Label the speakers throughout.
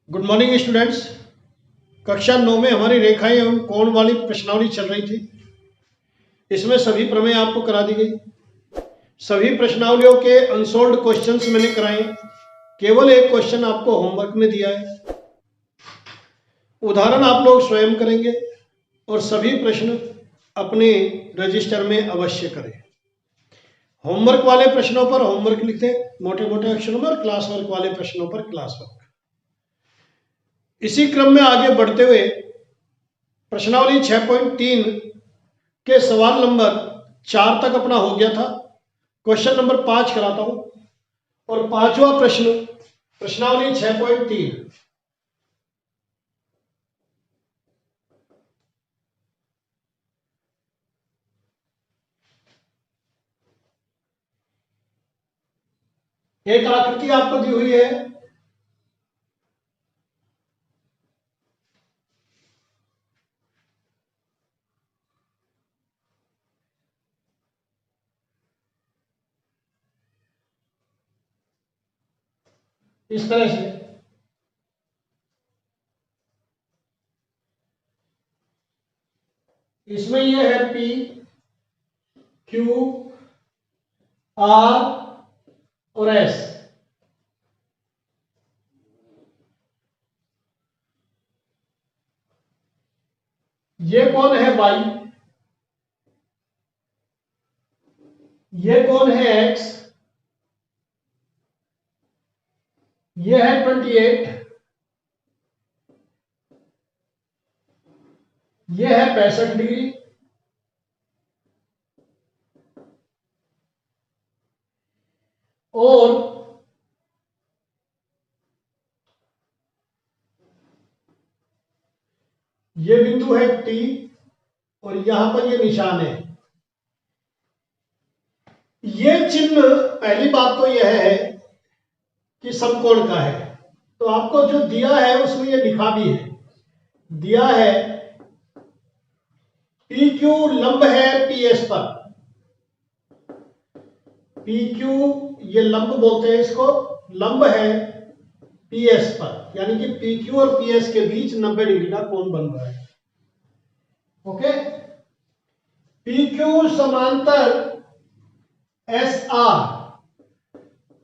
Speaker 1: Good morning students. कक्षा 9 में हमारी रेखाएं एवं कोण वाली प्रश्नावली चल रही थी। इसमें सभी प्रमेय आपको करा दी गई। सभी प्रश्नावलियों के अनसोल्व्ड क्वेश्चंस मैंने कराए। केवल एक क्वेश्चन आपको होमवर्क में दिया है। उदाहरण आप लोग स्वयं करेंगे और सभी प्रश्न अपने रजिस्टर में अवश्य करें। होमवर्क वाले प्रश्नों पर होमवर्क लिखते मोटे मोटे अक्षरों में और क्लास वर्क वाले प्रश्नों पर क्लास वर्क। इसी क्रम में आगे बढ़ते हुए प्रश्नावली 6.3 के सवाल नंबर 4 तक अपना हो गया था। क्वेश्चन नंबर 5 कराता हूं और पांचवा प्रश्न प्रश्नावली 6.3। एक आकृति आपको दी हुई है। इस तरह से इसमें यह है P, Q, R और S। ये कौन है Y, ये कौन है X, ये है 28, ये है 65 डिग्री और ये बिंदु है T और यहां पर ये निशान है। ये चिन्ह, पहली बात तो यह है कि समकोण का है। तो आपको जो दिया है उसमें ये लिखा भी है, दिया है PQ लंब है PS पर। PQ ये लंब बोलते हैं इसको, लंब है PS पर, यानी कि PQ और PS के बीच 90 डिग्री का कोण बन रहा है। ओके, PQ समांतर SR,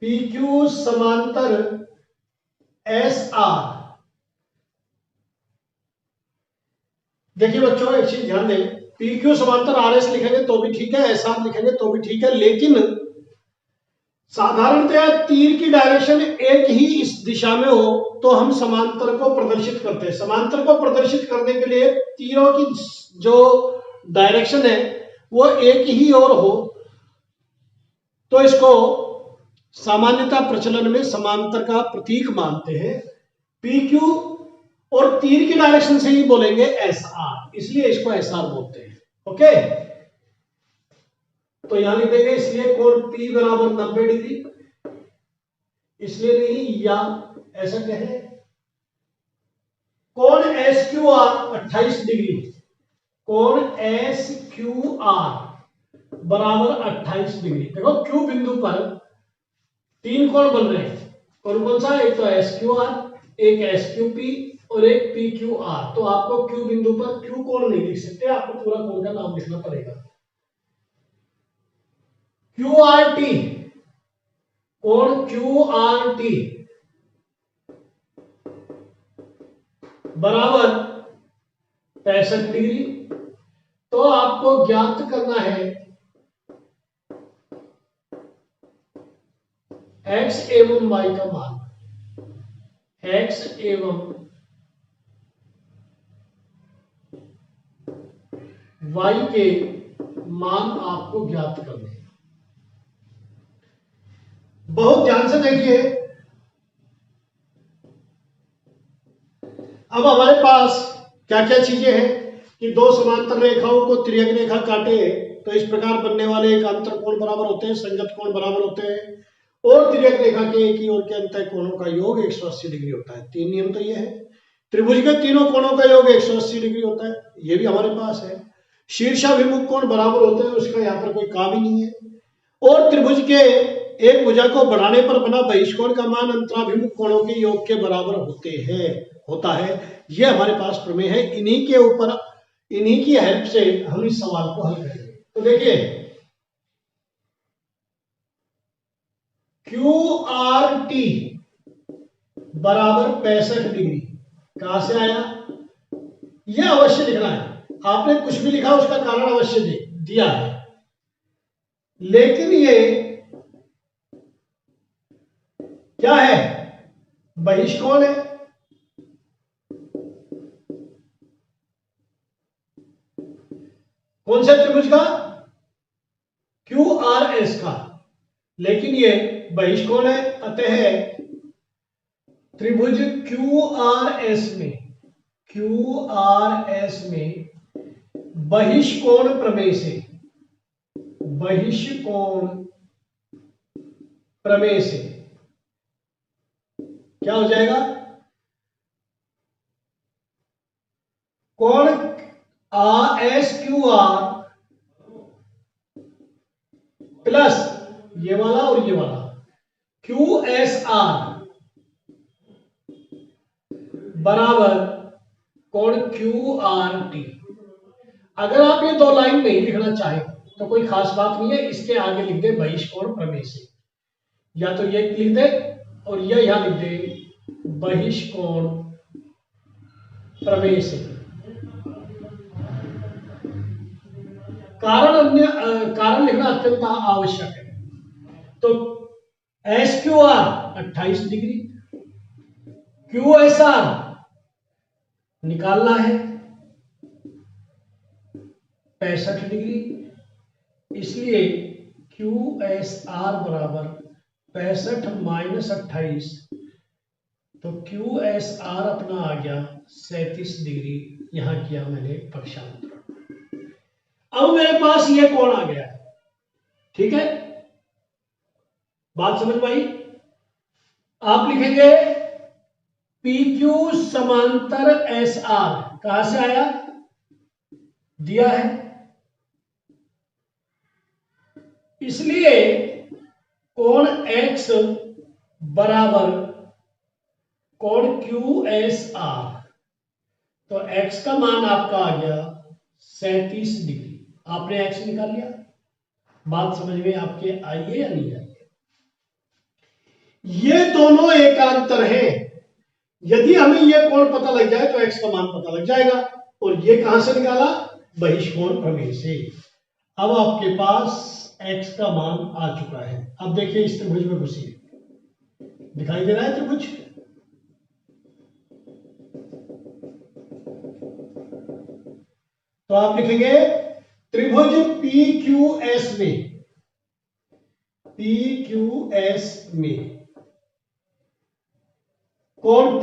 Speaker 1: PQ समांतर SR। देखिए बच्चों, एक चीज ध्यान दें, PQ समांतर RS लिखेंगे तो भी ठीक है, SR लिखेंगे तो भी ठीक है, लेकिन साधारणतया तीर की डायरेक्शन एक ही इस दिशा में हो तो हम समांतर को प्रदर्शित करते हैं। समांतर को प्रदर्शित करने के लिए तीरों की जो डायरेक्शन है वो एक ही ओर हो, तो इसको सामान्यतः प्रचलन में समांतर का प्रतीक मानते हैं। PQ और तीर की डायरेक्शन से ही बोलेंगे SR, इसलिए इसको SR बोलते हैं। ओके, तो यहां लिख देंगे, इसलिए कोण P बराबर 90 डिग्री, इसलिए नहीं, या ऐसा कहें कोण SQR 28 डिग्री, कोण SQR बराबर 28 डिग्री। देखो Q बिंदु पर तीन कोण बन रहे हैं, कौन कौन सा, एक तो SQR, एक SQP और एक PQR। तो आपको Q बिंदु पर Q कोण नहीं लिख सकते, आपको पूरा कोण का नाम लिखना पड़ेगा। QRT, कोण QRT बराबर 65 डिग्री। तो आपको ज्ञात करना है X एवं Y का मान, X एवं Y के मान आपको ज्ञात करने हैं। बहुत ध्यान से देखिए, अब हमारे पास क्या क्या चीजें हैं कि दो समांतर रेखाओं को तिर्यक रेखा काटे तो इस प्रकार बनने वाले एक अंतर कोण बराबर होते हैं, संगत कोण बराबर होते हैं, और तिर्यक रेखा के एक ही ओर के अंतर कोणों का योग 180 डिग्री होता है। तीन नियम तो ये है। त्रिभुज के तीनों कोणों का योग 180 डिग्री होता है, ये भी हमारे पास है। शीर्षाभिमुख कोण बराबर होते हैं, उसका यहाँ पर कोई काम ही नहीं है। और त्रिभुज के एक भुजा को बढ़ाने पर बना बहिष्कोण का मान अंतराभिमुख कोणों के योग के बराबर होता है। यह हमारे पास प्रमेय है। इन्हीं के ऊपर, इन्हीं की हेल्प से हम इस सवाल को हल करेंगे। तो देखिए, QRT बराबर 65 डिग्री कहां से आया, यह अवश्य लिखना है। आपने कुछ भी लिखा उसका कारण अवश्य दिया है, लेकिन ये क्या है, बहिष्कोण है। कौन से त्रिभुज का, QRS का, लेकिन ये बहिष्कोण है। अतः त्रिभुज QRS में बहिष्कोण प्रमेय से, बहिष्कोण प्रमेय से क्या हो जाएगा, कोण SQR प्लस ये वाला और ये वाला QSR बराबर कोण QRT। अगर आप ये दो लाइन नहीं लिखना चाहे तो कोई खास बात नहीं है, इसके आगे लिख दे बहिष्कोण प्रमेय से, या तो ये लिख दे और ये यहां लिख दे बहिष्कोण प्रमेय से। कारण लिखना अत्यंत आवश्यक है। तो SQR 28 डिग्री, QSR निकालना है 65 डिग्री, इसलिए QSR बराबर 65 माइनस 28, तो QSR अपना आ गया 37 डिग्री। यहां किया मैंने पक्षांतर। अब मेरे पास ये कोण आ गया है, ठीक है, बात समझ में आई। आप लिखेंगे PQ समांतर SR, कहां से आया, दिया है, इसलिए कोण X बराबर कोण QSR, तो X का मान आपका आ गया 37 डिग्री। आपने X निकाल लिया। बात समझ में आपके आई है या नहीं आई? ये दोनों एकांतर हैं। यदि हमें यह कोण पता लग जाए तो X का मान पता लग जाएगा। और ये कहां से निकाला, बहिष्कोण प्रमेय से। अब आपके पास X का मान आ चुका है। अब देखिए इस त्रिभुज में घुसिए, दिखाई दे रहा है त्रिभुज, तो आप लिखेंगे त्रिभुज PQS में कोण P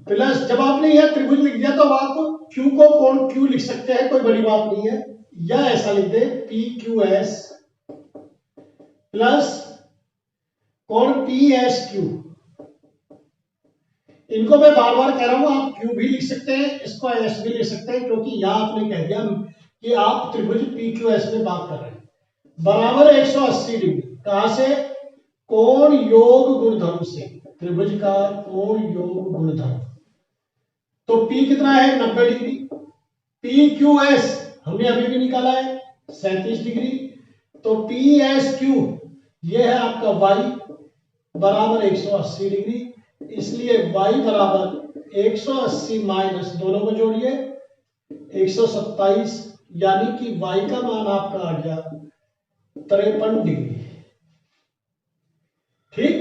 Speaker 1: प्लस, जब आपने यह त्रिभुज लिख दिया तो आप Q को कोण Q लिख सकते हैं, कोई बड़ी बात नहीं है, या ऐसा लिख दे PQS प्लस कोण PSQ। इनको मैं बार बार कह रहा हूं, आप Q भी लिख सकते हैं, इसको S भी लिख सकते हैं, क्योंकि यहां आपने कह दिया कि आप त्रिभुज PQS में बात कर रहे हैं। बराबर 180 डिग्री, कहां से, कोण योग गुणधर्म से, त्रिभुज का कोण योग गुणधर्म। तो P कितना है, 90 डिग्री। PQS हमने अभी भी निकाला है 37 डिग्री। तो PSQ ये है आपका Y बराबर 180 डिग्री, इसलिए Y बराबर 180 माइनस, दोनों को जोड़िए 127, यानी कि Y का मान आपका आ गया 53 डिग्री। ठीक,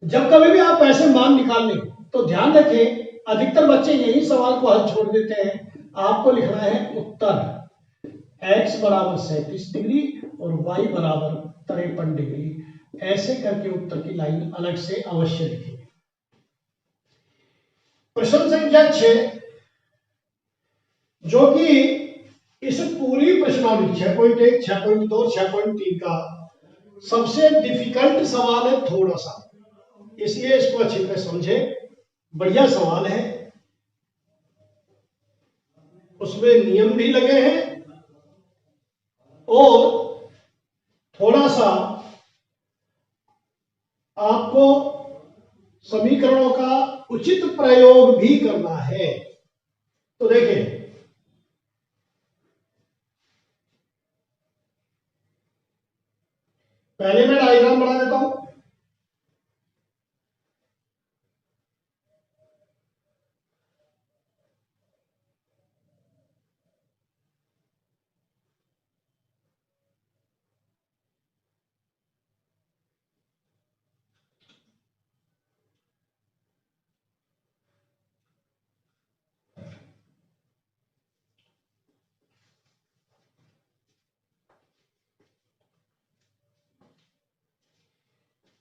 Speaker 1: जब कभी भी आप ऐसे मान निकाल लें तो ध्यान रखें, अधिकतर बच्चे यही सवाल को हल छोड़ देते हैं। आपको लिखना है उत्तर X बराबर 37 डिग्री और Y बराबर 53 डिग्री। ऐसे करके उत्तर की लाइन अलग से अवश्य लिखें। प्रश्न संख्या 6, जो कि इस पूरी प्रश्नावली 6.1, 6.2, 6.3 का सबसे डिफिकल्ट सवाल है थोड़ा सा, इसलिए इसको अच्छी तरह समझे। बढ़िया सवाल है, उसमें नियम भी लगे हैं और थोड़ा सा आपको समीकरणों का उचित प्रयोग भी करना है। तो देखिए, पहले मैं डायग्राम बना देता हूं।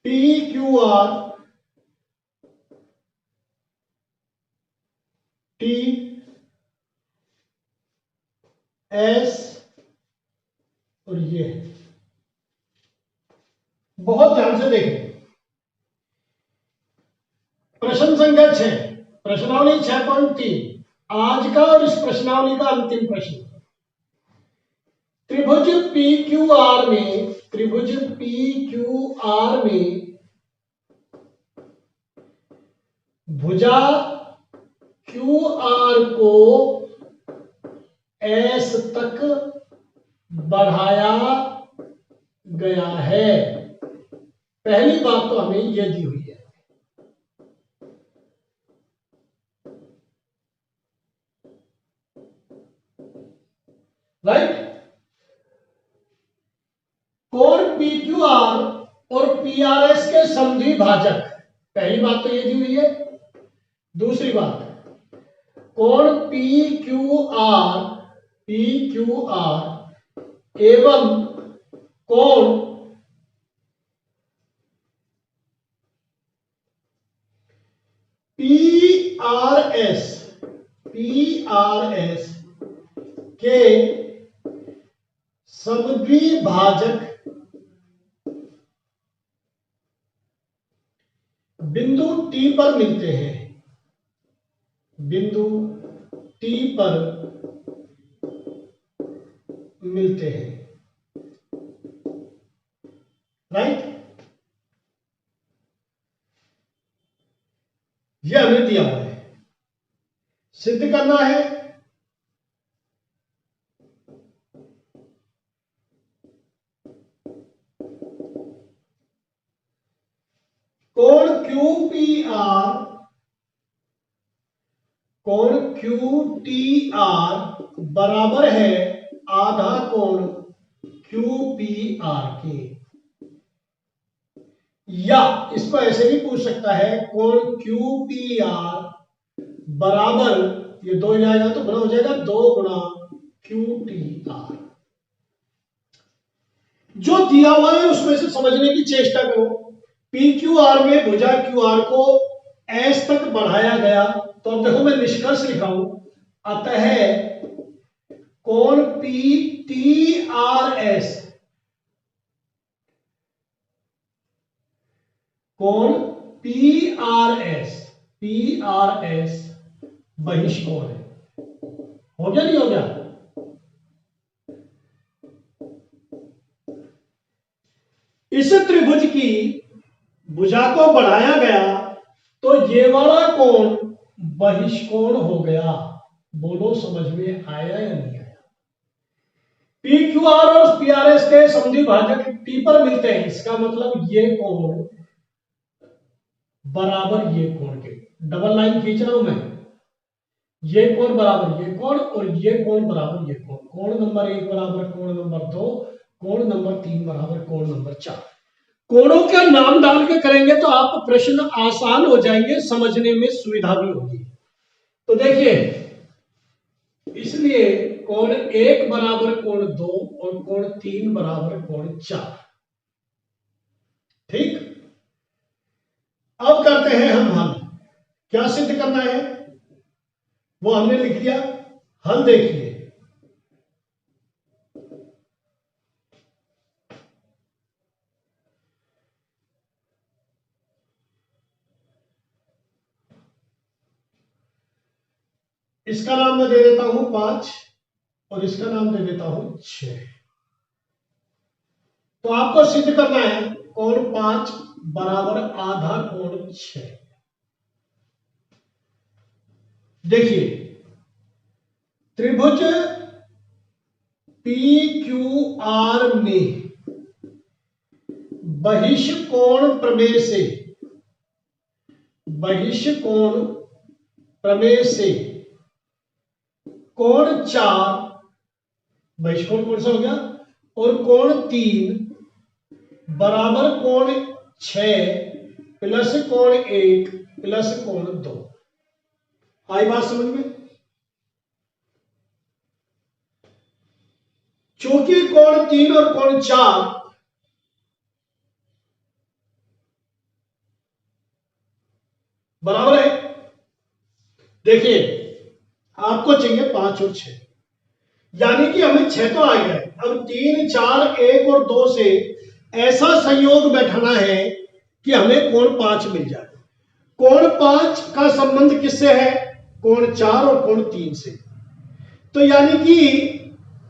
Speaker 1: P Q R T S और ये बहुत ध्यान से देखें। प्रश्न संख्या 6, प्रश्नावली 6.3 आज का और इस प्रश्नावली का अंतिम प्रश्न। त्रिभुज पी क्यू आर में, त्रिभुज पी क्यू आर में भुजा क्यू आर को एस तक बढ़ाया गया है। पहली बात तो हमें यह दी हुई है, राइट। कोण पी क्यू आर और पी आर एस के समद्वि भाजक, पहली बात तो ये दी हुई है। दूसरी बात, कोण पी क्यू आर एवं कोण पी आर एस के समद्वि भाजक बिंदु टी पर मिलते हैं, बिंदु टी पर मिलते हैं, राइट। यह हमें दिया हुआ है, सिद्ध करना है। कोण क्यू टी आर बराबर है आधा कोण क्यू पी आर के। या इसको ऐसे भी पूछ सकता है, कोण क्यू पी आर बराबर, ये दो जाएगा तो गुणा हो जाएगा 2 गुणा क्यू टी आर। जो दिया हुआ है उसमें से समझने की चेष्टा करो। पी क्यू आर में भुजा क्यू आर को एस तक बढ़ाया गया, तो अब देखो मैं निष्कर्ष लिखा हूं, अतः कोण पी टी आर एस, कोण पी आर एस बहिष्कोण है। हो गया नहीं हो गया? इस त्रिभुज की भुजा को बढ़ाया गया तो ये वाला कोण बहिष्कोण हो गया। बोलो समझ में आया या नहीं आया? पी क्यू आर और पी आर एस के समद्वि भाजक टी पर मिलते हैं, इसका मतलब ये कोण बराबर ये कोण के, डबल लाइन खींच रहा हूं मैं, ये कोण बराबर ये कोण और ये कोण बराबर ये कोण। कोण नंबर 1 बराबर कोण नंबर 2, कोण नंबर 3 बराबर कोण नंबर 4। कोणों का नाम डाल के करेंगे तो आप प्रश्न आसान हो जाएंगे, समझने में सुविधा भी होगी। तो देखिए, इसलिए कोण 1 बराबर कोण 2 और कोण 3 बराबर कोण 4। ठीक, अब करते हैं हम हल। क्या सिद्ध करना है वो हमने लिख दिया। हल देखिए, इसका नाम मैं दे देता हूं 5 और इसका नाम दे देता हूं 6। तो आपको सिद्ध करना है कोण 5 बराबर आधा कोण 6। देखिए त्रिभुज PQR में बहिष्कोण प्रमेय से कोण 4 बहिष्कोण कौन सा हो गया और कोण 3 बराबर कोण 6 प्लस कोण 1 प्लस कोण 2। आई बात समझ में? चूंकि कोण 3 और कोण 4 बराबर है, देखिए आपको चाहिए 5 और 6, यानी कि हमें 6 तो आ गया है। अब 3 4 1 और 2 से ऐसा संयोग बैठाना है कि हमें कोण 5 मिल जाए। कोण 5 का संबंध किससे है? कोण 4 और कोण 3 से। तो यानी कि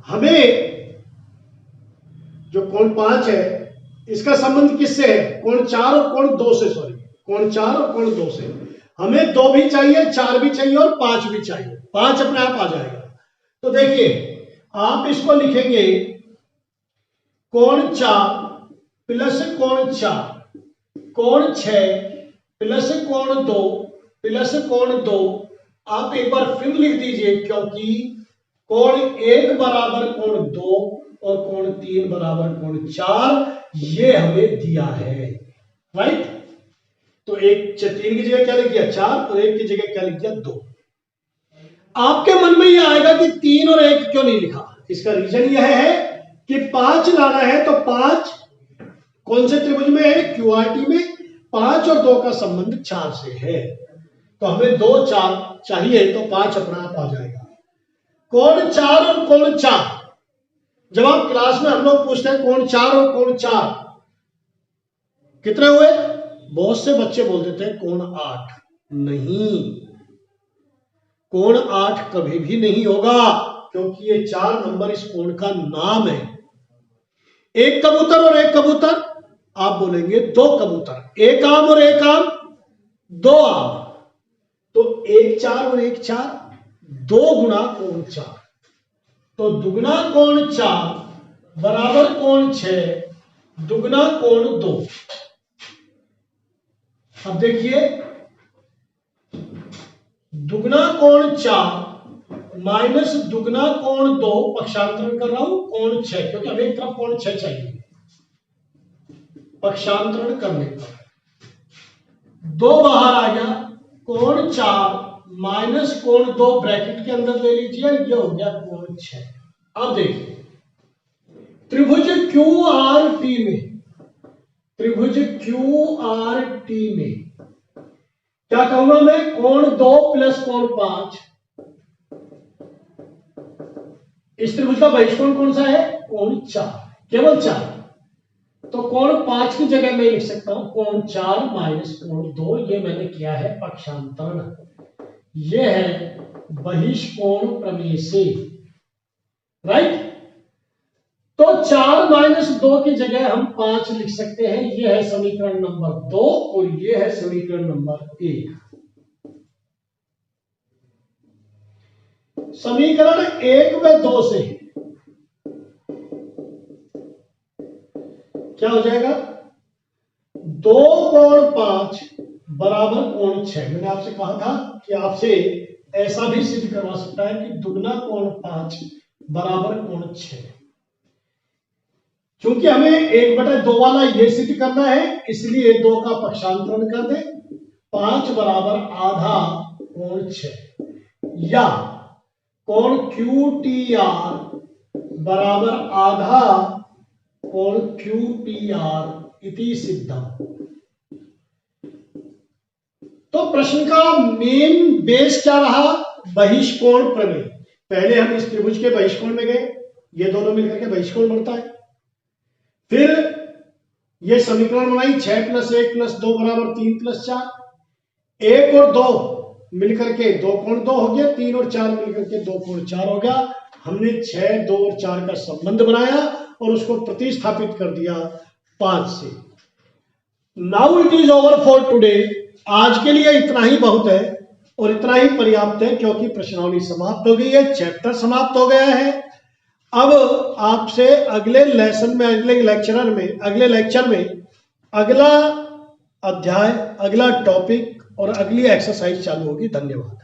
Speaker 1: हमें जो कोण 5 है इसका संबंध किससे है? कोण 4 और कोण 2 से। सॉरी, कोण 4 और कोण 2 से। हमें 2 भी चाहिए, 4 भी चाहिए और 5 भी चाहिए। 5 अपने आप आ जाएगा। तो देखिए आप इसको लिखेंगे कोण 4 प्लस कोण 4 कोण 6 प्लस कोण 2 प्लस कोण 2। आप एक बार फिर लिख दीजिए, क्योंकि कोण 1 बराबर कोण 2 और कोण 3 बराबर कोण 4 ये हमें दिया है, राइट। तो 3 की जगह क्या लिख दिया? 4 और 1 की जगह क्या लिख दिया? 2। आपके मन में यह आएगा कि 3 और 1 क्यों नहीं लिखा? इसका रीजन यह है कि 5 लाना है तो 5 कौन से त्रिभुज में है? QRT में। 5 और 2 का संबंध 4 से है, तो हमें 2 4 चाहिए, तो 5 अपना आप आ जाएगा। कोण 4 और कोण 4, जब आप क्लास में हम लोग पूछते हैं कोण 4 और कोण 4 कितने हुए, बहुत से बच्चे बोल देते हैं कोण 8। नहीं, कोण 8 कभी भी नहीं होगा, क्योंकि ये 4 नंबर इस कोण का नाम है। एक कबूतर और एक कबूतर, आप बोलेंगे 2 कबूतर। एक आम और एक आम, 2 आम। तो 1 4 और 1 4, 2 गुणा कोण 4। तो दुगना कोण 4 बराबर कोण 6 दुगना कोण 2। अब देखिए दुगना कोण 4 माइनस दुगना कोण 2, पक्षांतरण कर रहा हूं, कोण 6, क्योंकि हमें एक तरफ कोण 6 चाहिए। पक्षांतरण करने पर 2 बाहर आ गया, कोण 4 माइनस कोण 2 ब्रैकेट के अंदर ले लीजिए, ये हो गया कोण 6। अब देखिए त्रिभुज QRT में क्या कहूंगा मैं? कोण 2 प्लस कोण 5। इस त्रिभुज का बहिष्कोण कौन सा है? कोण 4, केवल 4। तो कोण 5 की जगह मैं लिख सकता हूं कोण 4 माइनस कोण 2। ये मैंने किया है पक्षांतरण। ये है बहिष्कोण प्रमेय से, राइट। तो 4 माइनस 2 की जगह हम 5 लिख सकते हैं। यह है समीकरण नंबर 2 और यह है समीकरण नंबर 1। समीकरण 1 व 2 से क्या हो जाएगा? 2 कोण 5 बराबर कोण 6। मैंने आपसे कहा था कि आपसे ऐसा भी सिद्ध करवा सकता है कि दुगना कोण 5 बराबर कोण 6। चूंकि हमें 1/2 वाला ये सिद्ध करना है, इसलिए 2 का पक्षांतरण कर दे। 5 बराबर आधा कोण 6, या कोण QTR बराबर आधा कोण QTR इति सिद्धम। तो प्रश्न का मेन बेस क्या रहा? बहिष्कोण प्रमेय। पहले हम इस त्रिभुज के बहिष्कोण में गए, ये दोनों मिलकर के बहिष्कोण बनता है। फिर ये समीकरण बनाई 6 + 1 + 2 बराबर 3 + 4। 1 और 2 मिलकर के 2 कोण 2 हो गया, 3 और 4 मिलकर के 2 कोण 4 हो गया। हमने 6 2 और 4 का संबंध बनाया और उसको प्रतिस्थापित कर दिया 5 से। Now it is over for today. आज के लिए इतना ही बहुत है और इतना ही पर्याप्त है, क्योंकि प्रश्नावली समाप्त हो गई है, चैप्टर समाप्त हो गया है। अब आपसे अगले लेसन में, अगले लेक्चर में अगला अध्याय, अगला टॉपिक और अगली एक्सरसाइज चालू होगी। धन्यवाद।